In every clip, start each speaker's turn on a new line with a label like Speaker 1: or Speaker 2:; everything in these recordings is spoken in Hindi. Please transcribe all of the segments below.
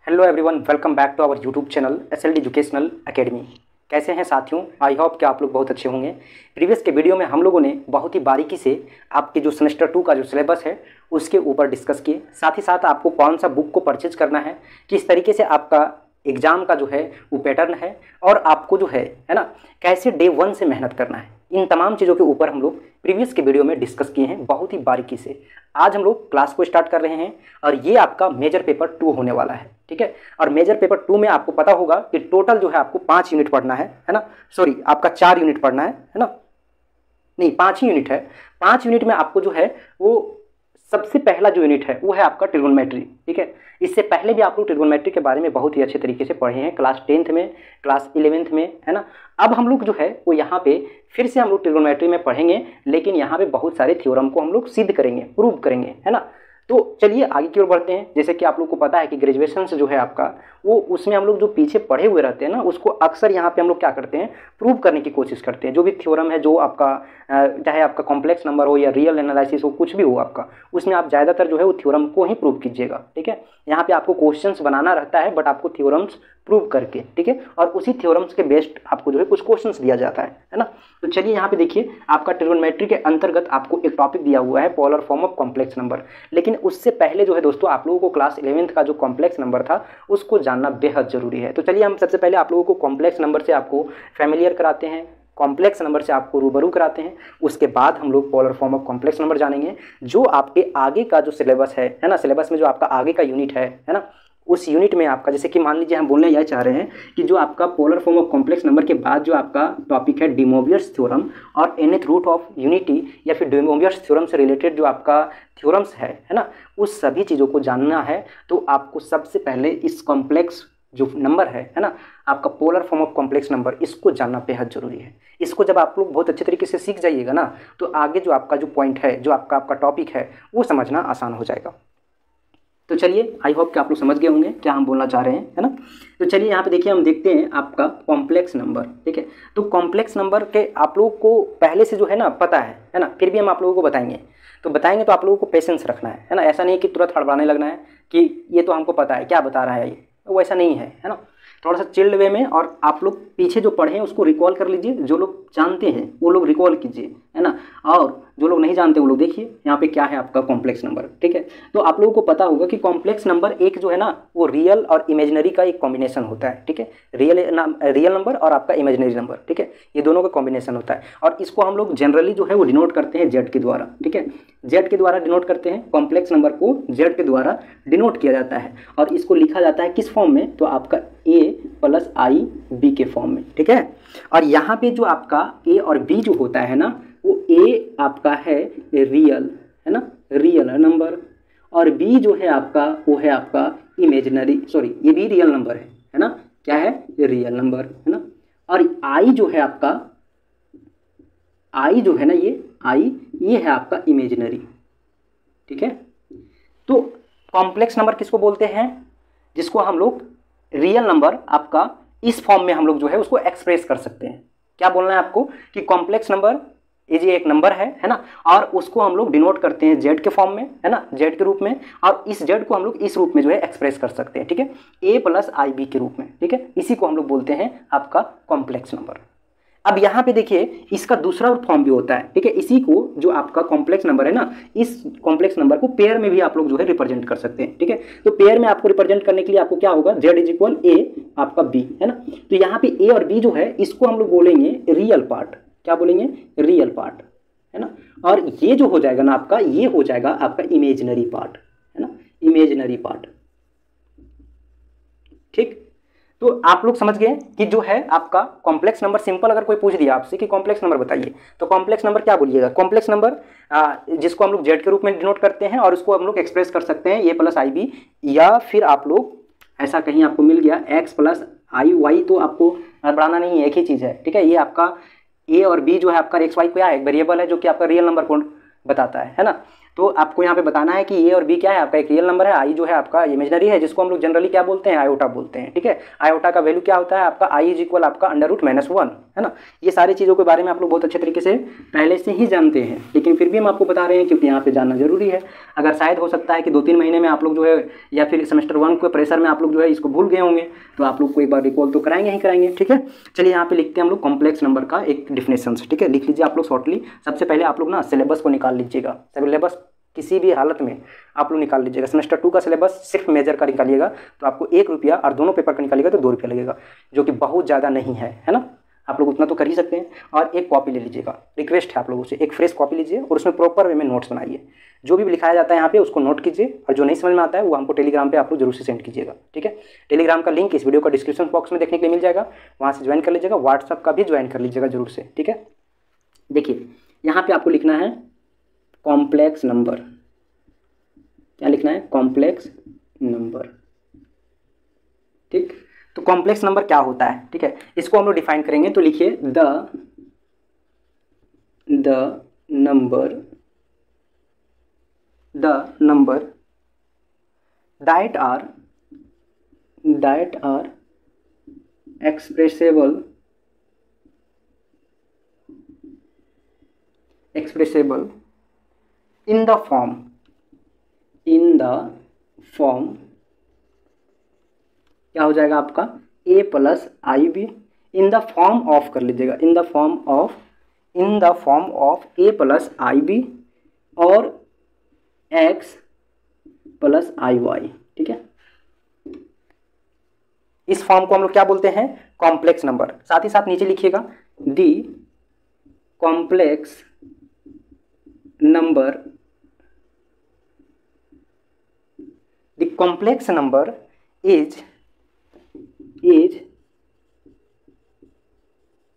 Speaker 1: Hello everyone, welcome back to our YouTube channel SLD educational academy. कैसे हैं साथियों? आई होप कि आप लोग बहुत अच्छे होंगे। प्रीवियस के वीडियो में हम लोगों ने बहुत ही बारीकी से आपके जो सेमेस्टर 2 का जो सिलेबस है उसके ऊपर डिस्कस किए। साथ ही साथ आपको कौन सा बुक को परचेज करना है, किस तरीके से आपका एग्ज़ाम का जो है वो पैटर्न है, और आपको जो है ना कैसे डे 1 से मेहनत करना है, इन तमाम चीज़ों के ऊपर हम लोग प्रीवियस के वीडियो में डिस्कस किए हैं बहुत ही बारीकी से। आज हम लोग क्लास को स्टार्ट कर रहे हैं और ये आपका मेजर पेपर 2 होने वाला है, ठीक है। और मेजर पेपर 2 में आपको पता होगा कि टोटल जो है आपको 5 यूनिट पढ़ना है ना। सॉरी, आपका 4 यूनिट पढ़ना है ना, नहीं 5 ही यूनिट है। 5 यूनिट में आपको जो है वो सबसे पहला जो यूनिट है वो है आपका ट्रिगोनोमेट्री, ठीक है। इससे पहले भी आप लोग ट्रिगोनोमेट्री के बारे में बहुत ही अच्छे तरीके से पढ़े हैं, क्लास 10th में, क्लास 11th में, है ना। अब हम लोग जो है वो यहाँ पे फिर से हम लोग ट्रिगोनोमेट्री में पढ़ेंगे, लेकिन यहाँ पे बहुत सारे थ्योरम को हम लोग सिद्ध करेंगे, प्रूव करेंगे, है ना। तो चलिए आगे की ओर बढ़ते हैं। जैसे कि आप लोग को पता है कि ग्रेजुएशन से जो है आपका वो उसमें हम लोग जो पीछे पढ़े हुए रहते हैं ना, उसको अक्सर यहाँ पे हम लोग क्या करते हैं, प्रूव करने की कोशिश करते हैं। जो भी थ्योरम है, जो आपका चाहे आपका कॉम्प्लेक्स नंबर हो या रियल एनालिसिस हो, कुछ भी हो आपका, उसमें आप ज़्यादातर जो है वो थ्योरम को ही प्रूव कीजिएगा, ठीक है। यहाँ पे आपको क्वेश्चंस बनाना रहता है, बट आपको थ्योरम्स प्रूव करके, ठीक है, और उसी थ्योरम्स के बेस्ड आपको जो है कुछ क्वेश्चंस दिया जाता है ना। तो चलिए यहाँ पे देखिए, आपका ट्रिगोनोमेट्री के अंतर्गत आपको एक टॉपिक दिया हुआ है polar form of complex number. लेकिन उससे पहले जो है दोस्तों, आप लोगों को क्लास 11th का जो कॉम्प्लेक्स नंबर था उसको जानना बेहद जरूरी है। तो चलिए हम सबसे पहले आप लोगों को कॉम्प्लेक्स नंबर से आपको फैमिलियर कराते हैं, कॉम्प्लेक्स नंबर से आपको रूबरू कराते हैं। उसके बाद हम लोग polar form of complex number जानेंगे, जो आपके आगे का जो सिलेबस है ना, सिलेबस में जो आपका आगे का यूनिट है ना, उस यूनिट में आपका, जैसे कि मान लीजिए हम बोलने यह चाह रहे हैं कि जो आपका polar form of complex number के बाद जो आपका टॉपिक है डी मोवियर्स थ्योरम और nth रूट ऑफ यूनिटी, या फिर डी मोवियर्स थ्योरम से रिलेटेड जो आपका थ्योरम्स है ना, उस सभी चीज़ों को जानना है। तो आपको सबसे पहले इस कॉम्प्लेक्स जो नंबर है ना, आपका polar form of complex number, इसको जानना बेहद जरूरी है। इसको जब आप लोग बहुत अच्छे तरीके से सीख जाइएगा ना, तो आगे जो आपका जो पॉइंट है, जो आपका टॉपिक है, वो समझना आसान हो जाएगा। तो चलिए, आई होप कि आप लोग समझ गए होंगे क्या हम बोलना चाह रहे हैं, है ना। तो चलिए यहाँ पे देखिए, हम देखते हैं आपका कॉम्प्लेक्स नंबर, ठीक है। तो कॉम्प्लेक्स नंबर के आप लोगों को पहले से जो है ना पता है ना, फिर भी हम आप लोगों को बताएंगे। तो बताएंगे तो आप लोगों को पेशेंस रखना है ना। ऐसा नहीं कि तुरंत हड़बड़ाने लगना है कि ये तो हमको पता है, क्या बता रहा है ये, वो ऐसा नहीं है ना। थोड़ा सा चिल्ड वे में, और आप लोग पीछे जो पढ़े हैं उसको रिकॉल कर लीजिए। जो लोग जानते हैं वो लोग रिकॉल कीजिए, है ना, और जो लोग नहीं जानते वो लोग देखिए यहाँ पे क्या है आपका कॉम्प्लेक्स नंबर, ठीक है। तो आप लोगों को पता होगा कि कॉम्प्लेक्स नंबर एक जो है ना, वो रियल और इमेजिनरी का एक कॉम्बिनेशन होता है, ठीक है। रियल नंबर और आपका इमेजिनरी नंबर, ठीक है, ये दोनों का कॉम्बिनेशन होता है। और इसको हम लोग जनरली जो है वो डिनोट करते हैं जेड के द्वारा, ठीक है। जेड के द्वारा डिनोट करते हैं, कॉम्प्लेक्स नंबर को जेड के द्वारा डिनोट किया जाता है। और इसको लिखा जाता है किस फॉर्म में, तो आपका a + i b के फॉर्म में, ठीक है। और यहाँ पे जो आपका a और b जो होता है ना, वो a आपका है रियल, है ना, रियल नंबर, और b जो है आपका वो है आपका इमेजिनरी, सॉरी ये भी रियल नंबर है ना, क्या है, रियल नंबर, है ना। और i जो है आपका, i जो है ना, ये है आपका इमेजिनरी, ठीक है। तो कॉम्प्लेक्स नंबर किसको बोलते हैं, जिसको हम लोग रियल नंबर आपका इस फॉर्म में हम लोग जो है उसको एक्सप्रेस कर सकते हैं। क्या बोलना है आपको कि कॉम्प्लेक्स नंबर ये एक नंबर है ना, और उसको हम लोग डिनोट करते हैं जेड के फॉर्म में, है ना, जेड के रूप में, और इस जेड को हम लोग इस रूप में जो है एक्सप्रेस कर सकते हैं, ठीक है, a + i b के रूप में, ठीक है। इसी को हम लोग बोलते हैं आपका कॉम्प्लेक्स नंबर। अब यहाँ पे देखिए, इसका दूसरा फॉर्म भी होता है, ठीक है। इसी को जो आपका कॉम्प्लेक्स नंबर है ना, इस कॉम्प्लेक्स नंबर को पेयर में भी आप लोग जो है रिप्रेजेंट कर सकते हैं, ठीक है। तो पेयर में आपको रिप्रेजेंट करने के लिए आपको क्या होगा, z = a आपका b, है ना। तो यहाँ पे a और b जो है इसको हम लोग बोलेंगे रियल पार्ट, क्या बोलेंगे, रियल पार्ट, है ना। और ये जो हो जाएगा ना आपका, ये हो जाएगा आपका इमेजिनरी पार्ट, है ना, इमेजिनरी पार्ट, ठीक। तो आप लोग समझ गए कि जो है आपका कॉम्प्लेक्स नंबर, सिंपल अगर कोई पूछ दिया आपसे कि कॉम्प्लेक्स नंबर बताइए, तो कॉम्प्लेक्स नंबर क्या बोलिएगा, कॉम्प्लेक्स नंबर जिसको हम लोग जेड के रूप में डिनोट करते हैं, और उसको हम लोग एक्सप्रेस कर सकते हैं a + i b, या फिर आप लोग ऐसा कहीं आपको मिल गया x + i y, तो आपको बढ़ाना नहीं है, एक ही चीज़ है, ठीक है। ये आपका a और b जो है आपका x y क्या है, एक वेरिएबल है जो कि आपका रियल नंबर को बताता है ना। तो आपको यहाँ पे बताना है कि ए और बी क्या है, आपका एक रियल नंबर है, आई जो है आपका इमेजनरी है, जिसको हम लोग जनरली क्या बोलते हैं, आयोटा बोलते हैं। ठीक है, आयोटा का वैल्यू क्या होता है आपका, आई इज इक्वल आपका √-1 है ना। ये सारी चीज़ों के बारे में आप लोग बहुत अच्छे तरीके से पहले से ही जानते हैं, लेकिन फिर भी हम आपको बता रहे हैं क्योंकि यहाँ पे जानना जरूरी है। अगर शायद हो सकता है कि 2-3 महीने में आप लोग जो है या फिर सेमेस्टर 1 के प्रेशर में आप लोग जो है इसको भूल गए होंगे, तो आप लोग को एक बार रिकॉल तो कराएंगे ही कराएंगे। ठीक है, चलिए यहाँ पे लिखते हैं हम लोग कॉम्प्लेक्स नंबर का एक डिफिनेशन। ठीक है, लिख लीजिए आप लोग शॉर्टली। सबसे पहले आप लोग ना सिलेबस को निकाल लीजिएगा, सिलेबस किसी भी हालत में आप लोग निकाल लीजिएगा। सेमेस्टर 2 का सिलेबस सिर्फ मेजर का निकालिएगा तो आपको 1 रुपया, और दोनों पेपर का निकालिएगा तो 2 रुपया लगेगा, जो कि बहुत ज़्यादा नहीं है ना। आप लोग उतना तो कर ही सकते हैं। और एक कॉपी ले लीजिएगा, रिक्वेस्ट है आप लोगों से, एक फ्रेश कॉपी लीजिए और उसमें प्रॉपर वे में नोट्स बनाइए। जो भी लिखाया जाता है यहाँ पे उसको नोट कीजिए, और जो नहीं समझ में आता है वो हमको टेलीग्राम पे आप लोग जरूर से सेंड कीजिएगा। ठीक है, टेलीग्राम का लिंक इस वीडियो का डिस्क्रिप्शन बॉक्स में देखने के लिए मिल जाएगा, वहाँ से ज्वाइन कर लीजिएगा। व्हाट्सअप का भी ज्वाइन कर लीजिएगा जरूर से। ठीक है, देखिए यहाँ पे आपको लिखना है कॉम्प्लेक्स नंबर। क्या लिखना है, कॉम्प्लेक्स नंबर। ठीक, तो कॉम्प्लेक्स नंबर क्या होता है, ठीक है, इसको हम लोग डिफाइन करेंगे। तो लिखिए the number that are expressible in the form क्या हो जाएगा आपका a + ib, in the form of कर लीजिएगा, in the form of a + ib और x + iy। ठीक है, इस फॉर्म को हम लोग क्या बोलते हैं, कॉम्प्लेक्स नंबर। साथ ही साथ नीचे लिखिएगा the complex number, the complex number is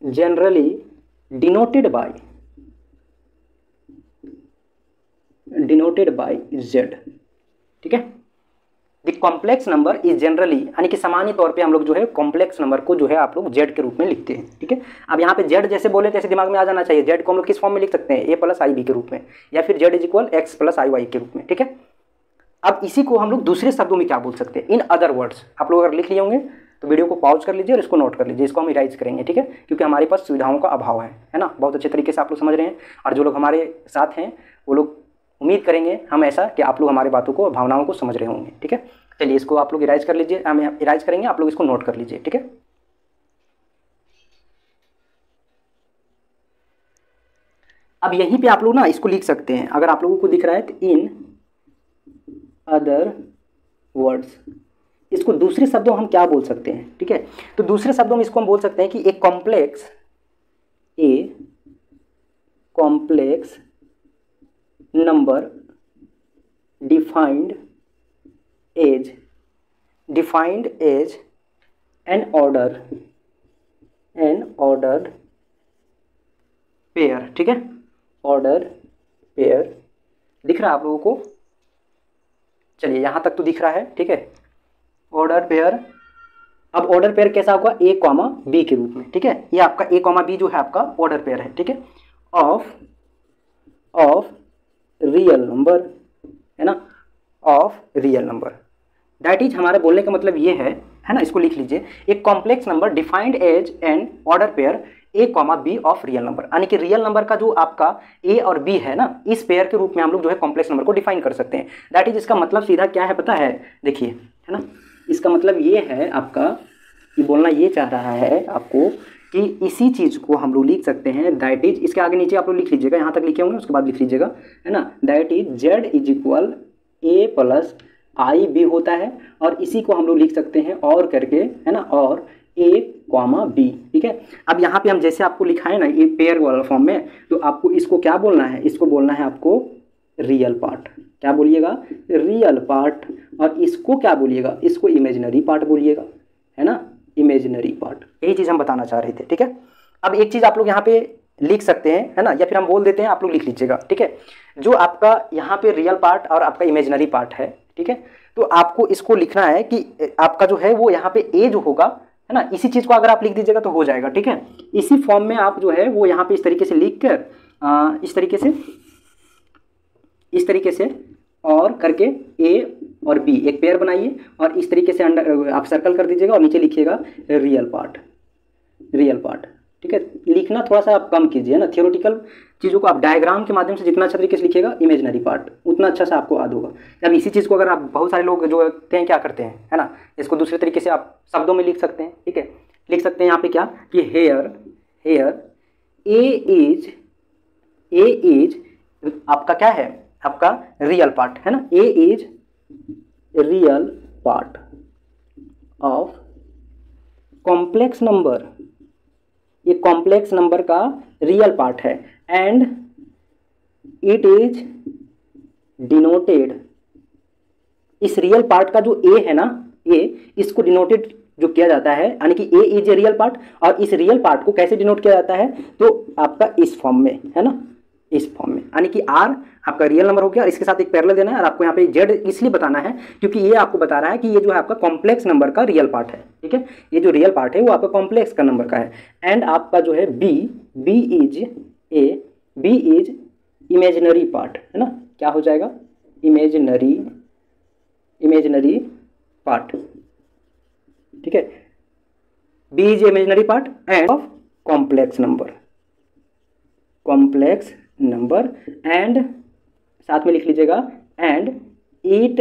Speaker 1: generally denoted by z। ठीक है, the complex number is generally, यानी कि सामान्य तौर पे हम लोग जो है कॉम्प्लेक्स नंबर को जो है आप लोग जेड के रूप में लिखते हैं। ठीक है, अब यहाँ पे जेड जैसे बोले तैसे दिमाग में आ जाना चाहिए। जेड को हम लोग किस फॉर्म में लिख सकते हैं, a + ib के रूप में, या फिर z = x + iy के रूप में। ठीक है, अब इसी को हम लोग दूसरे शब्दों में क्या बोल सकते हैं, इन अदर वर्ड्स। आप लोग अगर लिख लिए होंगे तो वीडियो को पॉज कर लीजिए और इसको नोट कर लीजिए, इसको हम इराइज करेंगे। ठीक है, क्योंकि हमारे पास सुविधाओं का अभाव है ना, बहुत अच्छे तरीके से आप लोग समझ रहे हैं। और जो लोग हमारे साथ हैं वो लोग उम्मीद करेंगे हम ऐसा कि आप लोग हमारी बातों को, भावनाओं को समझ रहे होंगे। ठीक है, चलिए इसको आप लोग इराइज कर लीजिए, हम इराइज करेंगे, आप लोग इसको नोट कर लीजिए। ठीक है, अब यहीं पे आप लोग ना इसको लिख सकते हैं, अगर आप लोगों को दिख रहा है तो इन अदर वर्ड्स, इसको दूसरे शब्दों हम क्या बोल सकते हैं। ठीक है, तो दूसरे शब्दों में इसको हम बोल सकते हैं कि एक complex number defined as an order pair. ठीक है, ऑर्डर पेयर दिख रहा है आप लोगों को, चलिए यहाँ तक तो दिख रहा है। ठीक है, ऑर्डर पेयर। अब ऑर्डर पेयर कैसा होगा, a, b के रूप में। ठीक है, ये आपका a, b जो है आपका ऑर्डर पेयर है। ठीक है, ऑफ रियल नंबर, है ना, of real number. That is, हमारे बोलने का मतलब ये है ना, इसको लिख लीजिए, एक complex number defined as an order pair a, b of real number, यानी कि रियल नंबर का जो आपका a और b है ना, इस पेयर के रूप में हम लोग जो है कॉम्प्लेक्स नंबर को डिफाइन कर सकते हैं। दैट इज, इसका मतलब सीधा क्या है पता है, देखिए, है ना, इसका मतलब ये है आपका, ये बोलना ये चाह रहा है आपको कि इसी चीज़ को हम लोग लिख सकते हैं, दैट इज, इसके आगे नीचे आप लोग लिख लीजिएगा, यहाँ तक लिखे होंगे उसके बाद लिख लीजिएगा, है ना, that is z = a + ib होता है, और इसी को हम लोग लिख सकते हैं और करके, है ना, और a, b। ठीक है, अब यहाँ पे हम जैसे आपको लिखा है ना ये पेयर वाला फॉर्म में, तो आपको इसको क्या बोलना है, इसको बोलना है आपको रियल पार्ट। क्या बोलिएगा, रियल पार्ट। और इसको क्या बोलिएगा, इसको इमेजिनरी पार्ट बोलिएगा, है ना, इमेजिनरी पार्ट। यही चीज़ हम बताना चाह रहे थे। ठीक है, अब एक चीज़ आप लोग यहाँ पे लिख सकते हैं, है ना, या फिर हम बोल देते हैं, आप लोग लिख लीजिएगा। ठीक है, जो आपका यहाँ पे रियल पार्ट और आपका इमेजिनरी पार्ट है, ठीक है, तो आपको इसको लिखना है कि आपका जो है वो यहाँ पे ए जो होगा, है ना, इसी चीज़ को अगर आप लिख दीजिएगा तो हो जाएगा। ठीक है, इसी फॉर्म में आप जो है वो यहाँ पे इस तरीके से लिख कर, इस तरीके से और करके ए और बी एक पेयर बनाइए और इस तरीके से अंडर आप सर्कल कर दीजिएगा और नीचे लिखिएगा रियल पार्ट, रियल पार्ट। ठीक है, लिखना थोड़ा सा आप कम कीजिए ना, थियोरेटिकल चीज़ों को आप डायग्राम के माध्यम से जितना अच्छा तरीके से लिखिएगा इमेजिनरी पार्ट उतना अच्छा से आपको याद होगा। अब इसी चीज़ को अगर आप बहुत सारे लोग जो होते हैं क्या करते हैं, है ना, इसको दूसरे तरीके से आप शब्दों में लिख सकते हैं। ठीक है, लिख सकते हैं यहाँ पे क्या कि हेयर, हेयर ए इज आपका क्या है, आपका रियल पार्ट है ना, A is real part of complex number, ये कॉम्प्लेक्स नंबर का रियल पार्ट है एंड इट इज डिनोटेड, इस रियल पार्ट का जो ए है ना, ए इसको डिनोटेड जो किया जाता है, यानी कि ए इज ए रियल पार्ट, और इस रियल पार्ट को कैसे डिनोट किया जाता है, तो आपका इस फॉर्म में है ना, इस फॉर्म में, यानी कि आर आपका रियल नंबर हो गया और इसके साथ एक पैरेलल देना है और आपको यहाँ पे जेड इसलिए बताना है क्योंकि ये आपको बता रहा है कि ये जो है आपका कॉम्प्लेक्स नंबर का रियल पार्ट है। ठीक है, ये जो रियल पार्ट है वो आपका कॉम्प्लेक्स का नंबर का है एंड आपका जो है बी इज इमेजिनरी पार्ट है ना, क्या हो जाएगा, इमेजिनरी पार्ट। ठीक है, B is imaginary part and of complex number and साथ में लिख लीजिएगा and it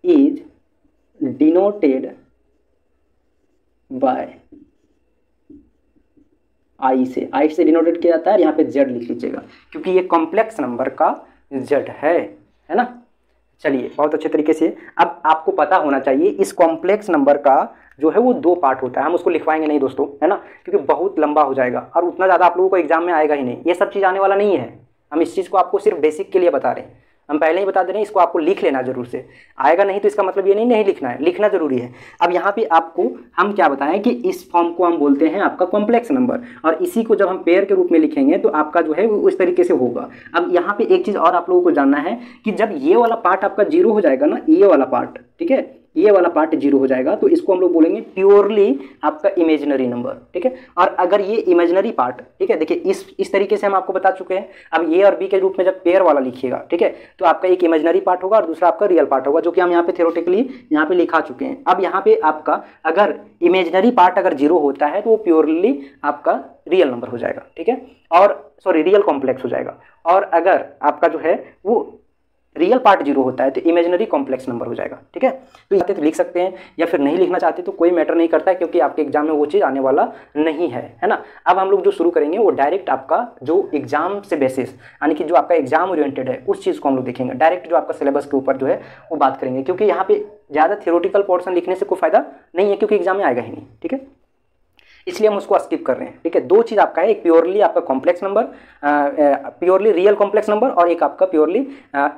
Speaker 1: is denoted by I से डिनोटेड किया जाता है, यहाँ पे जेड लिख लीजिएगा क्योंकि ये कॉम्प्लेक्स नंबर का जेड है ना। चलिए, बहुत अच्छे तरीके से अब आपको पता होना चाहिए इस कॉम्प्लेक्स नंबर का जो है वो दो पार्ट होता है, हम उसको लिखवाएंगे नहीं दोस्तों, है ना, क्योंकि बहुत लंबा हो जाएगा और उतना ज़्यादा आप लोगों को एग्जाम में आएगा ही नहीं, ये सब चीज़ आने वाला नहीं है। हम इस चीज़ को आपको सिर्फ बेसिक के लिए बता रहे हैं, हम पहले ही बता दे रहे हैं, इसको आपको लिख लेना जरूर से, आएगा नहीं तो इसका मतलब ये नहीं लिखना है, लिखना जरूरी है। अब यहाँ पे आपको हम क्या बताएं कि इस फॉर्म को हम बोलते हैं आपका कॉम्प्लेक्स नंबर और इसी को जब हम पेयर के रूप में लिखेंगे तो आपका जो है वो उस तरीके से होगा। अब यहाँ पे एक चीज़ और आप लोगों को जानना है कि जब ये वाला पार्ट आपका जीरो हो जाएगा ना, ये वाला पार्ट, ठीक है, ये वाला पार्ट जीरो हो जाएगा तो इसको हम लोग बोलेंगे प्योरली आपका इमेजिनरी नंबर। ठीक है, और अगर ये इमेजिनरी पार्ट, ठीक है, देखिए इस तरीके से हम आपको बता चुके हैं। अब ए और बी के रूप में जब पेयर वाला लिखिएगा, ठीक है, तो आपका एक इमेजिनरी पार्ट होगा और दूसरा आपका रियल पार्ट होगा, जो कि हम यहाँ पे थ्योरेटिकली यहाँ पे लिखा चुके हैं। अब यहाँ पे आपका अगर इमेजिनरी पार्ट अगर जीरो होता है तो वो प्योरली आपका रियल नंबर हो जाएगा। ठीक है, और सॉरी रियल कॉम्प्लेक्स हो जाएगा, और अगर आपका जो है वो रियल पार्ट जीरो होता है तो इमेजिनरी कॉम्प्लेक्स नंबर हो जाएगा। ठीक है, तो यहाँ तो लिख सकते हैं या फिर नहीं लिखना चाहते तो कोई मैटर नहीं करता है क्योंकि आपके एग्जाम में वो चीज़ आने वाला नहीं है ना। अब हम लोग जो शुरू करेंगे वो डायरेक्ट आपका जो एग्जाम से बेसिस, यानी कि जो आपका एग्जाम ओरिएंटेड है उस चीज़ को हम लोग देखेंगे, डायरेक्ट जो आपका सिलेबस के ऊपर जो है वो बात करेंगे, क्योंकि यहाँ पे ज़्यादा थियोरेटिकल पोर्शन लिखने से कोई फायदा नहीं है क्योंकि एग्जाम में आएगा ही नहीं। ठीक है, इसलिए हम उसको स्किप कर रहे हैं। ठीक है, दो चीज़ आपका है, एक प्योरली आपका complex number, purely real complex number, और एक आपका प्योरली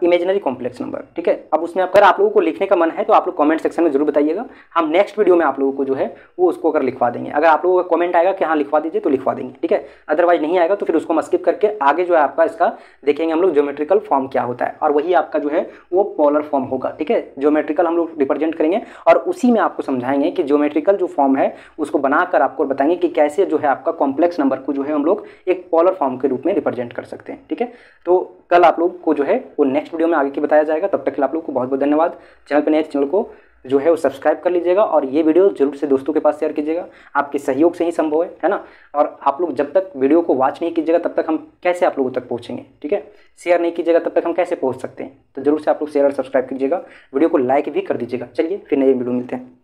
Speaker 1: इमेजिनरी कॉम्प्लेक्स नंबर। ठीक है, अब उसमें अगर आप लोगों को लिखने का मन है तो आप लोग कमेंट सेक्शन में जरूर बताइएगा, हम नेक्स्ट वीडियो में आप लोगों को जो है वो उसको अगर लिखवा देंगे। अगर आप लोगों का कमेंट आएगा कि हाँ लिखवा दीजिए तो लिखवा देंगे। ठीक है, अदरवाइज नहीं आएगा तो फिर उसको हम स्किप करके आगे जो है आपका इसका देखेंगे हम लोग ज्योमेट्रिकल फॉर्म क्या होता है, और वही आपका जो है वो पोलर फॉर्म होगा। ठीक है, ज्योमेट्रिकल हम लोग रिप्रेजेंट करेंगे और उसी में आपको समझाएंगे कि ज्योमेट्रिकल जो फॉर्म है उसको बनाकर आपको बताएंगे कि कैसे जो है आपका कॉम्प्लेक्स नंबर को जो है हम लोग एक पोलर फॉर्म के रूप में रिप्रेजेंट कर सकते हैं। ठीक है, तो कल आप लोग को जो है वो नेक्स्ट वीडियो में आगे की बताया जाएगा। तब तक के लिए आप लोग को बहुत बहुत धन्यवाद। चैनल पर नए चैनल को जो है वो सब्सक्राइब कर लीजिएगा और ये वीडियो जरूर से दोस्तों के पास शेयर कीजिएगा, आपके सहयोग से ही संभव है ना। और आप लोग जब तक वीडियो को वॉच नहीं कीजिएगा तब तक हम कैसे आप लोगों तक पहुंचेंगे। ठीक है, शेयर नहीं कीजिएगा तब तक हम कैसे पहुंच सकते हैं, तो जरूर से आप लोग शेयर और सब्सक्राइब कीजिएगा, वीडियो को लाइक भी कर दीजिएगा। चलिए फिर नए वीडियो मिलते हैं।